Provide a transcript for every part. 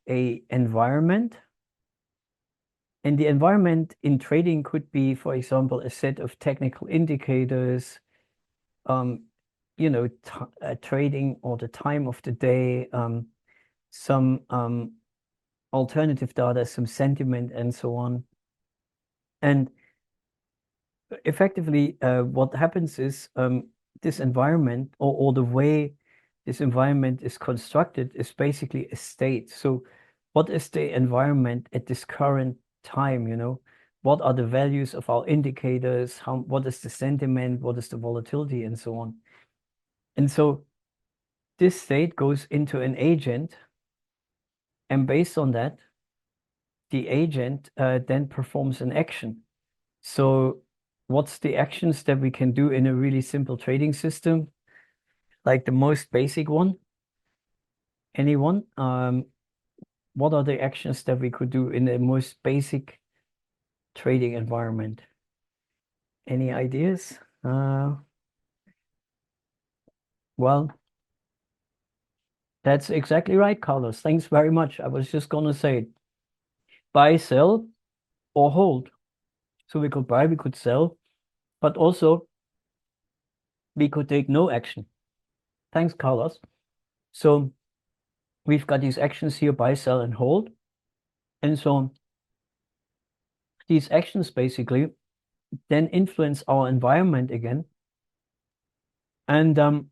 a environment. And the environment in trading could be, for example, a set of technical indicators, you know, trading or the time of the day, some alternative data, some sentiment, and so on. And effectively, what happens is this environment or the way this environment is constructed is basically a state. So what is the environment at this current time, you know? What are the values of our indicators? What is the sentiment? What is the volatility, and so on? And so this state goes into an agent, and based on that, the agent then performs an action. So what's the actions that we can do in a really simple trading system? Like the most basic one? Anyone? What are the actions that we could do in the most basic trading environment? Any ideas? Well, that's exactly right, Carlos. Thanks very much. I was just gonna say buy, sell, or hold. So we could buy, we could sell, but also we could take no action. Thanks, Carlos. So we've got these actions here, buy, sell, and hold. And so these actions basically then influence our environment again. And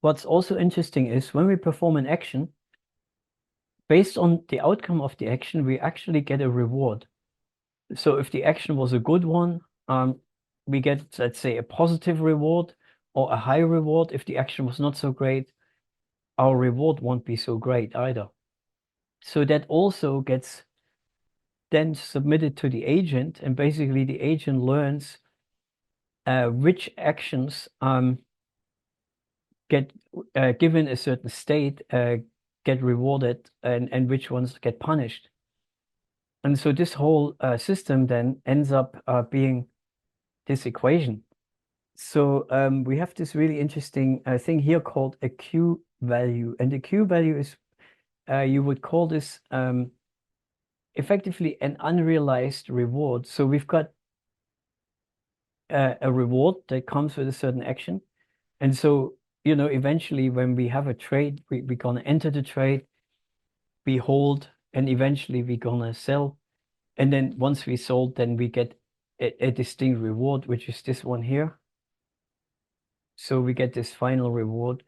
what's also interesting is when we perform an action, based on the outcome of the action, we actually get a reward. So if the action was a good one, we get, let's say, a positive reward or a high reward. If the action was not so great, our reward won't be so great either. So that also gets then submitted to the agent, and basically the agent learns which actions get given a certain state get rewarded and which ones get punished. And so this whole system then ends up being this equation. So we have this really interesting thing here called a Q value. And the Q value is, you would call this effectively an unrealized reward. So we've got a reward that comes with a certain action. And so, you know, eventually when we have a trade, we're going to enter the trade, we hold, and eventually we're going to sell. And then once we sold, then we get a distinct reward, which is this one here. So we get this final reward.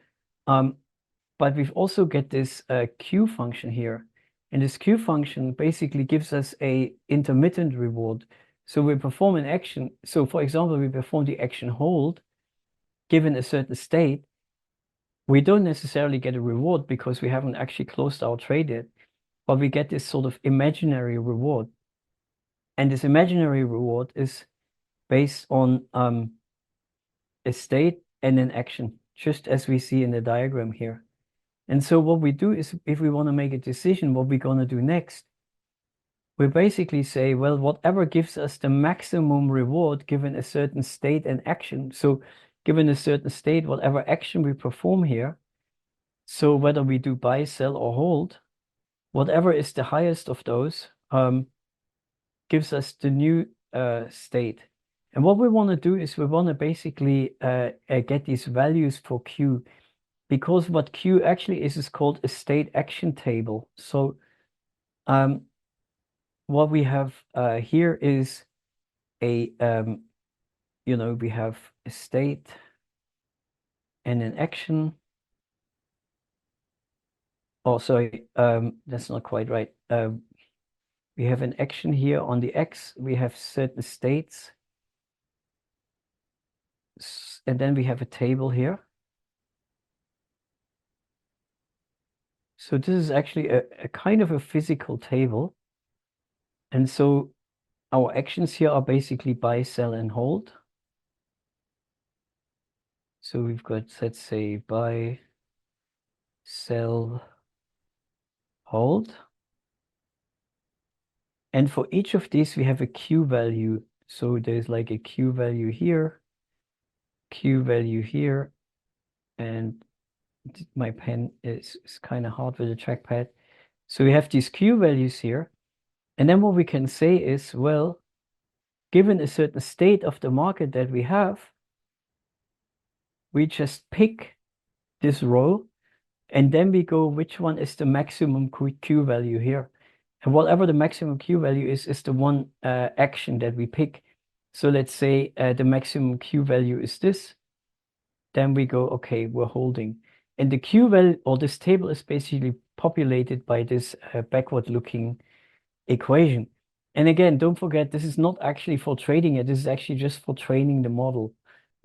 But we've also get this Q function here. And this Q function basically gives us a intermittent reward. So we perform an action. So for example, we perform the action hold, given a certain state. We don't necessarily get a reward because we haven't actually closed our trade yet, but we get this sort of imaginary reward. And this imaginary reward is based on a state and an action, just as we see in the diagram here. And so what we do is, if we want to make a decision, what we're going to do next, we basically say, well, whatever gives us the maximum reward given a certain state and action. So given a certain state, whatever action we perform here, so whether we do buy, sell, or hold, whatever is the highest of those gives us the new state. And what we want to do is we want to basically get these values for Q, because what Q actually is called a state action table. So what we have here is a, you know, we have a state and an action. Oh, sorry, that's not quite right. We have an action here on the X. We have certain states. And then we have a table here. So this is actually a kind of a physical table. And so our actions here are basically buy, sell, and hold. So we've got, let's say, buy, sell, hold. And for each of these, we have a Q value. So there's like a Q value here, Q value here, and my pen is kind of hard with the trackpad. So we have these Q values here. And then what we can say is, well, given a certain state of the market that we have, we just pick this row and then we go, which one is the maximum Q value here? And whatever the maximum Q value is the one action that we pick. So let's say the maximum Q value is this. Then we go, okay, we're holding. And the Q value, or this table is basically populated by this backward-looking equation. And again, don't forget, this is not actually for trading it. This is actually just for training the model.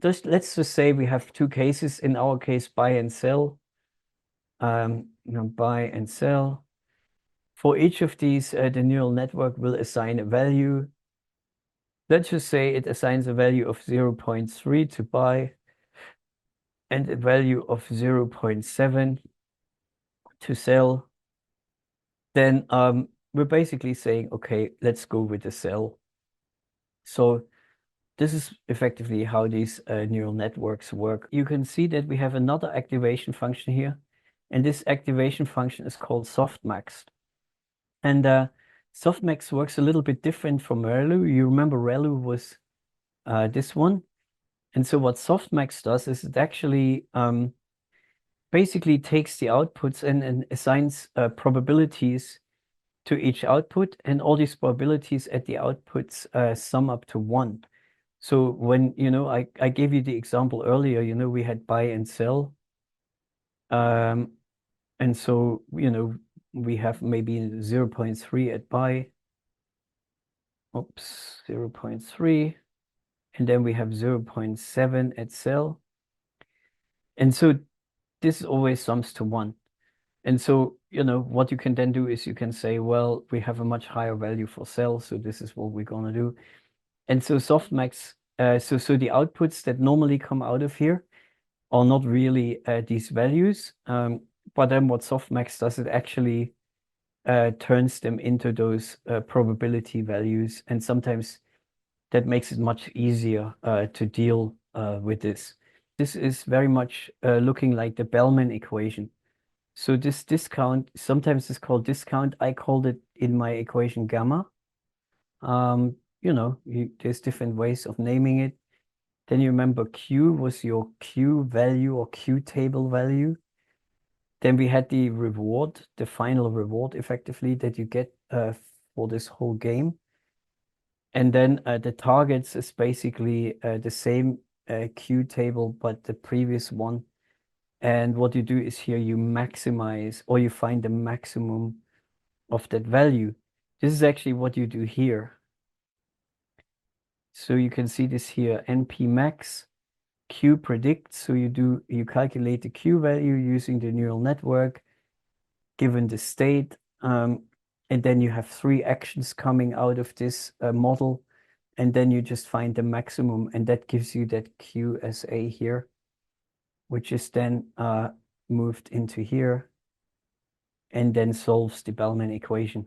Let's just say we have two cases. In our case, buy and sell. Buy and sell. For each of these, the neural network will assign a value. Let's just say it assigns a value of 0.3 to buy and a value of 0.7 to sell. Then we're basically saying, okay, let's go with the sell. So this is effectively how these neural networks work. You can see that we have another activation function here, and this activation function is called Softmax. And Softmax works a little bit different from ReLU. You remember ReLU was this one. And so what Softmax does is it actually basically takes the outputs and assigns probabilities to each output, and all these probabilities at the outputs sum up to 1. So when, I gave you the example earlier, we had buy and sell. And so, we have maybe 0.3 at buy. Oops, 0.3. And then we have 0.7 at sell. And so this always sums to 1. And so, what you can then do is you can say, well, we have a much higher value for sell, so this is what we're going to do. And so Softmax, so the outputs that normally come out of here are not really these values. But then what Softmax does, it actually turns them into those probability values. And sometimes that makes it much easier to deal with this. This is very much looking like the Bellman equation. So this discount, sometimes it's called discount. I called it in my equation gamma. There's different ways of naming it. Then you remember Q was your Q value or Q table value. Then we had the reward, the final reward effectively that you get for this whole game. And then the targets is basically the same Q table, but the previous one. And what you do is here you maximize, or you find the maximum of that value. This is actually what you do here. So you can see this here, NP max, Q predict. So you calculate the Q value using the neural network, given the state. And then you have 3 actions coming out of this model. And then you just find the maximum, and that gives you that QSA here, which is then moved into here and then solves the Bellman equation.